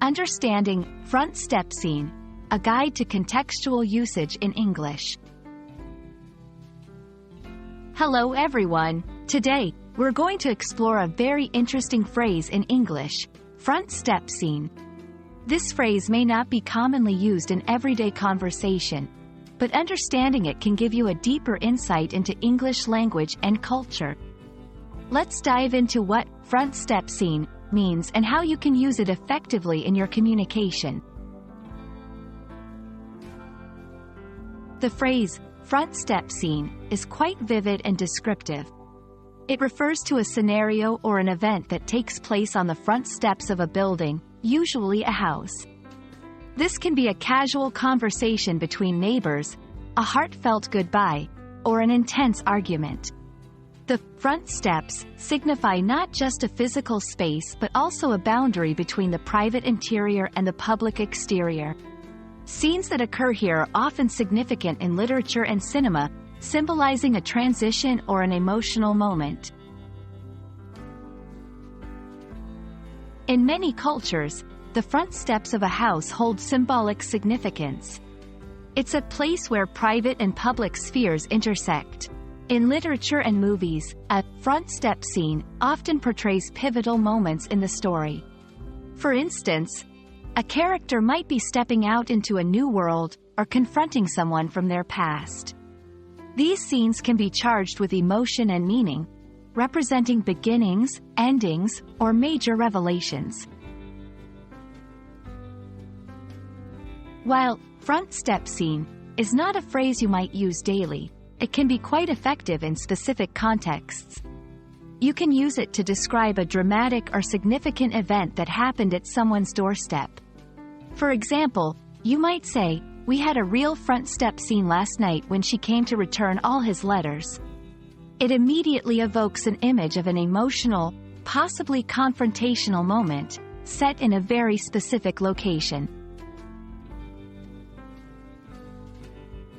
Understanding front step scene, a guide to contextual usage in English. Hello everyone. Today, we're going to explore a very interesting phrase in English, front step scene. This phrase may not be commonly used in everyday conversation, but understanding it can give you a deeper insight into English language and culture. Let's dive into what front step scene means and how you can use it effectively in your communication. The phrase, front step scene, is quite vivid and descriptive. It refers to a scenario or an event that takes place on the front steps of a building, usually a house. This can be a casual conversation between neighbors, a heartfelt goodbye, or an intense argument. The front steps signify not just a physical space but also a boundary between the private interior and the public exterior. Scenes that occur here are often significant in literature and cinema, symbolizing a transition or an emotional moment. In many cultures, the front steps of a house hold symbolic significance. It's a place where private and public spheres intersect. In literature and movies, a front step scene often portrays pivotal moments in the story. For instance, a character might be stepping out into a new world or confronting someone from their past. These scenes can be charged with emotion and meaning, representing beginnings, endings, or major revelations. While front step scene is not a phrase you might use daily, it can be quite effective in specific contexts. You can use it to describe a dramatic or significant event that happened at someone's doorstep. For example, you might say, "We had a real front step scene last night when she came to return all his letters." It immediately evokes an image of an emotional, possibly confrontational moment, set in a very specific location.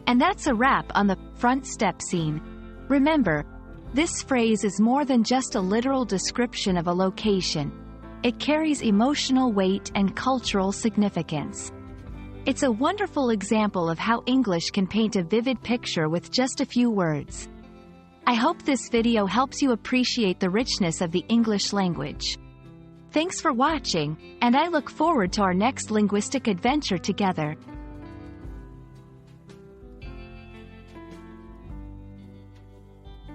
And that's a wrap on the front step scene. Remember, this phrase is more than just a literal description of a location. It carries emotional weight and cultural significance. It's a wonderful example of how English can paint a vivid picture with just a few words. I hope this video helps you appreciate the richness of the English language. Thanks for watching, and I look forward to our next linguistic adventure together.